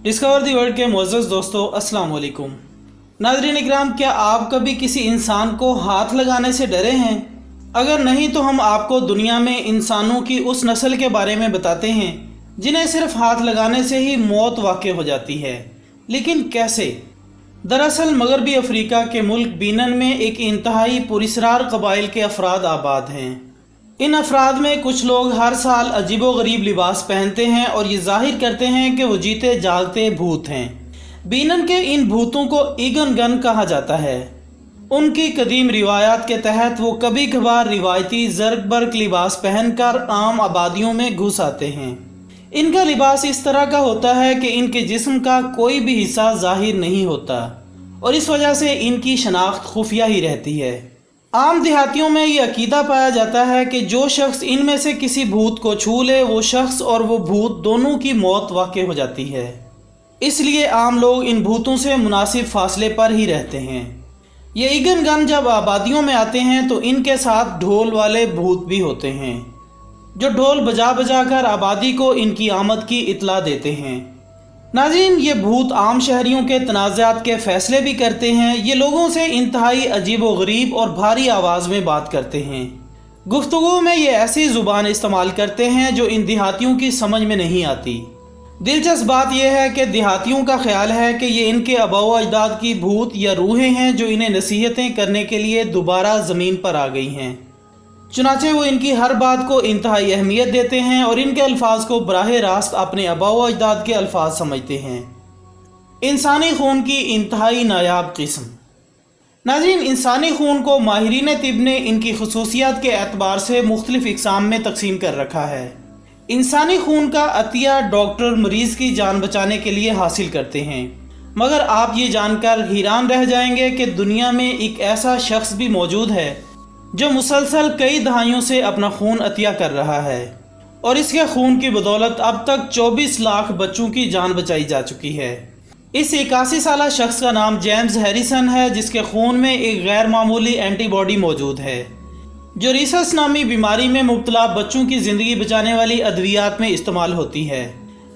Discover the world के मुअज़्ज़ज़ दोस्तों, अस्सलाम वालेकुम। नाज़रीन इकराम, क्या आप कभी किसी इंसान को हाथ लगाने से डरे हैं? अगर नहीं तो हम आपको दुनिया में इंसानों की उस नस्ल के बारे में बताते हैं जिन्हें सिर्फ हाथ लगाने से ही मौत वाक़ई हो जाती है। लेकिन कैसे? दरअसल मगरबी अफ्रीका के मुल्क बीनन में एक इंतहाई पुरस्रार कबाइल के अफराद आबाद हैं। इन अफराद में कुछ लोग हर साल अजीबोगरीब लिबास पहनते हैं और ये जाहिर करते हैं कि वो जीते जागते भूत हैं। बीनन के इन भूतों को ईगन गन कहा जाता है। उनकी कदीम रिवायात के तहत वो कभी कभार रिवायती ज़र्क बर्क लिबास पहनकर आम आबादियों में घुस आते हैं। इनका लिबास इस तरह का होता है कि इनके जिस्म का कोई भी हिस्सा जाहिर नहीं होता और इस वजह से इनकी शनाख्त खुफिया ही रहती है। आम देहातियों में ये अकीदा पाया जाता है कि जो शख्स इनमें से किसी भूत को छू ले, वो शख्स और वो भूत दोनों की मौत वाक़ई हो जाती है। इसलिए आम लोग इन भूतों से मुनासिब फासले पर ही रहते हैं। ये ईगन गन जब आबादियों में आते हैं तो इनके साथ ढोल वाले भूत भी होते हैं जो ढोल बजा बजा कर आबादी को इनकी आमद की इत्तला देते हैं। नाज़रीन, ये भूत आम शहरियों के तनाज़ात के फ़ैसले भी करते हैं। ये लोगों से इंतहाई अजीब व गरीब और भारी आवाज़ में बात करते हैं। गुफ्तगू में ये ऐसी ज़ुबान इस्तेमाल करते हैं जो इन देहातियों की समझ में नहीं आती। दिलचस्प बात यह है कि देहातियों का ख्याल है कि ये इनके आबाओ अजदाद की भूत या रूहें हैं जो इन्हें नसीहतें करने के लिए दोबारा ज़मीन पर आ गई हैं। चुनाचे वो इनकी हर बात को इंतहाई अहमियत देते हैं और इनके अल्फाज को बराह रास्त अपने आबाओ अजदाद के अल्फाज समझते हैं। इंसानी खून की इंतहाई नायाब किस्म। नाज़रीन, इंसानी खून को माहिरीन तिब ने इनकी खसूसियात के एतबार से मुख्तलिफ इकसाम में तकसीम कर रखा है। इंसानी खून का अतिया डॉक्टर मरीज़ की जान बचाने के लिए हासिल करते हैं, मगर आप ये जानकर हैरान रह जाएंगे कि दुनिया में एक ऐसा शख्स भी मौजूद है जो मुसलसल कई दहाइयों से अपना खून अतिया कर रहा है और इसके खून की बदौलत अब तक 24 लाख बच्चों की जान बचाई जा चुकी है। इस 81 साला शख्स का नाम जेम्स हैरिसन है, जिसके खून में एक गैर मामूली एंटीबॉडी मौजूद है जो रीसस नामी बीमारी में मुब्तला बच्चों की ज़िंदगी बचाने वाली अद्वियात में इस्तेमाल होती है।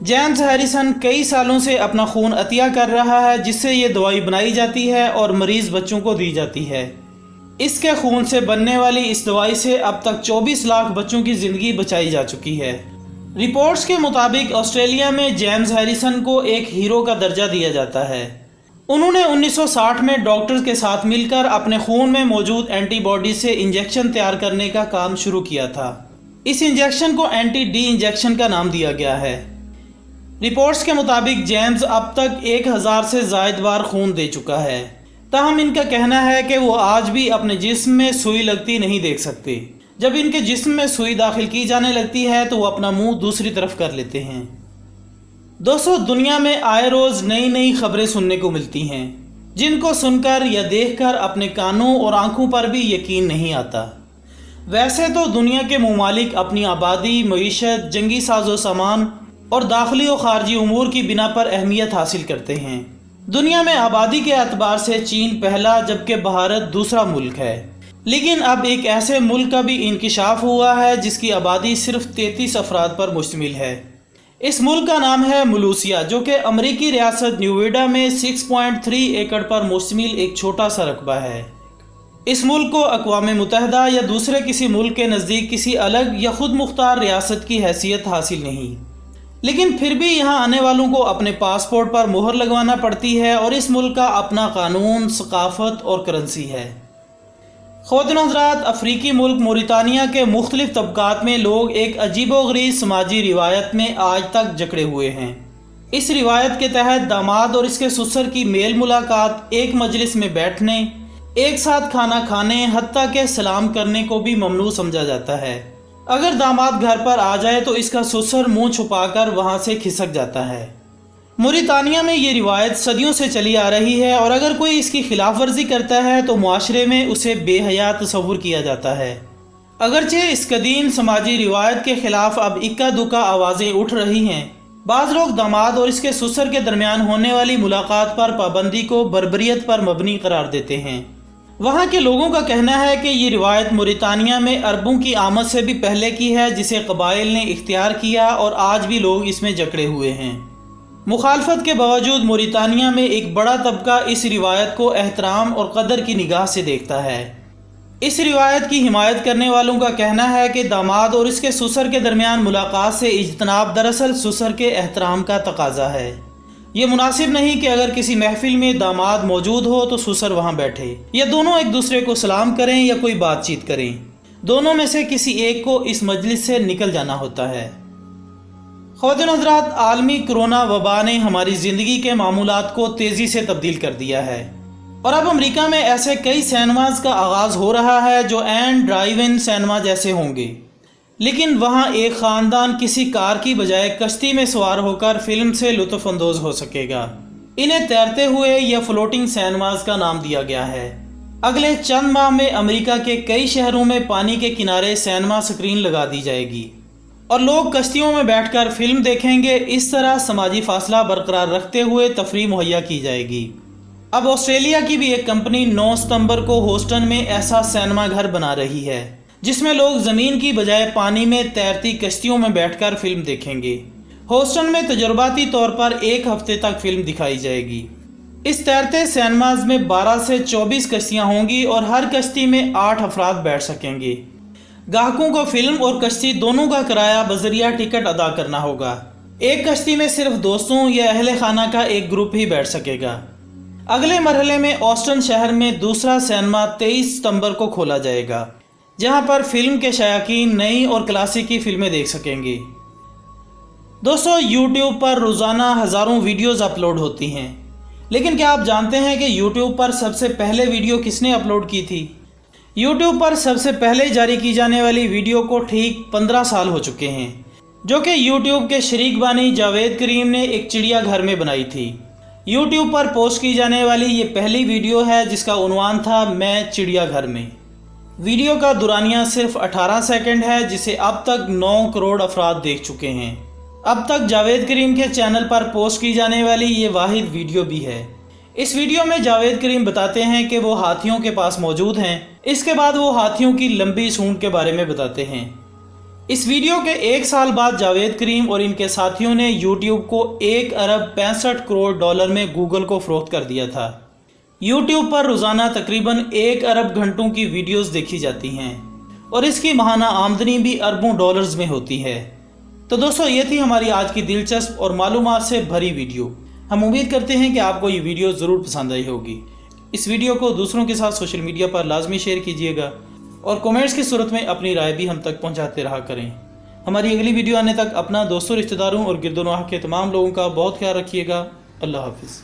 जेम्स हैरिसन कई सालों से अपना खून अतिया कर रहा है, जिससे ये दवाई बनाई जाती है और मरीज़ बच्चों को दी जाती है। इसके खून से बनने वाली इस दवाई से अब तक 24 लाख बच्चों की ज़िंदगी बचाई जा चुकी है। रिपोर्ट्स के मुताबिक ऑस्ट्रेलिया में जेम्स हैरिसन को एक हीरो का दर्जा दिया जाता है। उन्होंने 1960 में डॉक्टर्स के साथ मिलकर अपने खून में मौजूद एंटीबॉडी से इंजेक्शन तैयार करने का काम शुरू किया था। इस इंजेक्शन को एंटी डी इंजेक्शन का नाम दिया गया है। रिपोर्ट्स के मुताबिक जेम्स अब तक 1000 से ज़ायद बार खून दे चुका है। ताहम इनका कहना है कि वो आज भी अपने जिस्म में सुई लगती नहीं देख सकते। जब इनके जिस्म में सुई दाखिल की जाने लगती है तो वो अपना मुंह दूसरी तरफ कर लेते हैं। दोस्तों, दुनिया में आए रोज़ नई नई खबरें सुनने को मिलती हैं जिनको सुनकर या देखकर अपने कानों और आंखों पर भी यकीन नहीं आता। वैसे तो दुनिया के ममालिक अपनी आबादी, मईशत, जंगी साजो सामान और दाखिली और खारजी उमूर की बिना पर अहमियत हासिल करते हैं। दुनिया में आबादी के एतबार से चीन पहला जबकि भारत दूसरा मुल्क है, लेकिन अब एक ऐसे मुल्क का भी इंकिशाफ हुआ है जिसकी आबादी सिर्फ 33 अफराद पर मुश्तमिल है। इस मुल्क का नाम है मलेशिया, जो कि अमरीकी रियासत न्यूविडा में 6.3 एकड़ पर मुश्तमिल एक छोटा सा रकबा है। इस मुल्क को अक़वाम मुत्तहिदा या दूसरे किसी मुल्क के नज़दीक किसी अलग या खुद मुख्तार रियासत की हैसियत हासिल नहीं, लेकिन फिर भी यहाँ आने वालों को अपने पासपोर्ट पर मोहर लगवाना पड़ती है और इस मुल्क का अपना कानून, सकाफत और करेंसी है। ख़वातीन और हज़रात, अफ्रीकी मुल्क मोरितानिया के मुख्तलिफ तबकात में लोग एक अजीबोगरीब समाजी रिवायत में आज तक जकड़े हुए हैं। इस रिवायत के तहत दामाद और इसके ससुर की मेल मुलाकात, एक मजलिस में बैठने, एक साथ खाना खाने, हत्ता के सलाम करने को भी ममनू समझा जाता है। अगर दामाद घर पर आ जाए तो इसका ससुर मुंह छुपाकर वहां से खिसक जाता है। मोरितानिया में ये रिवायत सदियों से चली आ रही है और अगर कोई इसकी खिलाफ वर्जी करता है तो मुआशरे में उसे बेहया तस्वुर किया जाता है। अगरचे इस कदीम समाजी रिवायत के खिलाफ अब इक्का दुक्का आवाज़ें उठ रही हैं। बाज़ लोग दामाद और इसके ससुर के दरमियान होने वाली मुलाकात पर पाबंदी को बर्बरियत पर मबनी करार देते हैं। वहाँ के लोगों का कहना है कि ये रिवायत मोरितानिया में अरबों की आमद से भी पहले की है, जिसे कबाइल ने इख्तियार किया और आज भी लोग इसमें जकड़े हुए हैं। مخالفت کے باوجود موریتانیہ میں ایک بڑا طبقہ اس روایت کو احترام اور قدر کی نگاہ سے دیکھتا ہے۔ اس روایت کی حمایت کرنے والوں کا کہنا ہے کہ داماد اور اس کے سسر کے درمیان ملاقات سے اجتناب دراصل سسر کے احترام کا تقاضا ہے۔ یہ مناسب نہیں کہ اگر کسی محفل میں داماد موجود ہو تو سسر وہاں بیٹھے، یا دونوں ایک دوسرے کو سلام کریں یا کوئی بات چیت کریں۔ دونوں میں سے کسی ایک کو اس مجلس سے نکل جانا ہوتا ہے۔ خواتین و حضرات، عالمی کرونا وبا نے ہماری زندگی کے معمولات کو تیزی سے تبدیل کر دیا ہے، اور اب امریکہ میں ایسے کئی سینماز کا آغاز ہو رہا ہے جو اینڈ ڈرائیو ان سینما جیسے ہوں گے، لیکن وہاں ایک خاندان کسی کار کی بجائے کشتی میں سوار ہو کر فلم سے لطف اندوز ہو سکے گا۔ انہیں تیرتے ہوئے یا فلوٹنگ سینماز کا نام دیا گیا ہے۔ اگلے چند ماہ میں امریکہ کے کئی شہروں میں پانی کے کنارے سینما سکرین لگا دی جائے گی اور لوگ کشتیوں میں بیٹھ کر فلم دیکھیں گے۔ اس طرح سماجی فاصلہ برقرار رکھتے ہوئے تفریح مہیا کی جائے گی۔ اب آسٹریلیا کی بھی ایک کمپنی 9 ستمبر کو ہوسٹن میں ایسا سینما گھر بنا رہی ہے جس میں لوگ زمین کی بجائے پانی میں تیرتی کشتیوں میں بیٹھ کر فلم دیکھیں گے۔ ہوسٹن میں تجرباتی طور پر 1 ہفتے تک فلم دکھائی جائے گی۔ اس تیرتے سینماز میں 12 سے 24 کشتیاں ہوں گی اور ہر کشتی میں 8 افراد بیٹھ سکیں گے۔ گاہکوں کو فلم اور کشتی دونوں کا کرایہ بذریعہ ٹکٹ ادا کرنا ہوگا۔ ایک کشتی میں صرف دوستوں یا اہل خانہ کا ایک گروپ ہی بیٹھ سکے گا۔ اگلے مرحلے میں آسٹن شہر میں دوسرا سینما 23 ستمبر کو کھولا جائے گا، جہاں پر فلم کے شائقین نئی اور کلاسیکی فلمیں دیکھ سکیں گے۔ دوستو، یوٹیوب پر روزانہ ہزاروں ویڈیوز اپلوڈ ہوتی ہیں، لیکن کیا آپ جانتے ہیں کہ یوٹیوب پر سب سے پہلے ویڈیو کس نے اپلوڈ کی تھی؟ یوٹیوب پر سب سے پہلے جاری کی جانے والی ویڈیو کو ٹھیک 15 سال ہو چکے ہیں، جو کہ یوٹیوب کے شریک بانی جاوید کریم نے ایک چڑیا گھر میں بنائی تھی۔ یوٹیوب پر پوسٹ کی جانے والی یہ پہلی ویڈیو ہے جس کا عنوان تھا میں چڑیا گھر میں۔ ویڈیو کا دورانیہ صرف 18 سیکنڈ ہے، جسے اب تک 9 کروڑ افراد دیکھ چکے ہیں۔ اب تک جاوید کریم کے چینل پر پوسٹ کی جانے والی یہ واحد ویڈیو بھی ہے۔ اس ویڈیو میں جاوید کریم بتاتے ہیں کہ وہ ہاتھیوں کے پاس موجود ہیں۔ اس کے بعد وہ ہاتھیوں کی لمبی سونڈ کے بارے میں بتاتے ہیں۔ اس ویڈیو کے 1 سال بعد جاوید کریم اور ان کے ساتھیوں نے یوٹیوب کو 1 ارب 65 کروڑ ڈالر میں گوگل کو فروخت کر دیا تھا۔ یوٹیوب پر روزانہ تقریباً 1 ارب گھنٹوں کی ویڈیوز دیکھی جاتی ہیں اور اس کی ماہانہ آمدنی بھی اربوں ڈالرز میں ہوتی ہے۔ تو دوستو، یہ تھی ہماری آج کی دلچسپ اور معلومات سے بھری ویڈیو۔ ہم امید کرتے ہیں کہ آپ کو یہ ویڈیو ضرور پسند آئی ہوگی۔ اس ویڈیو کو دوسروں کے ساتھ سوشل میڈیا پر لازمی شیئر کیجیے گا اور کومنٹس کی صورت میں اپنی رائے بھی ہم تک پہنچاتے رہا کریں۔ ہماری اگلی ویڈیو آنے تک اپنا دوستوں، رشتہ داروں اور گرد و نواح کے تمام لوگوں کا بہت خیال رکھیے گا۔ اللہ حافظ۔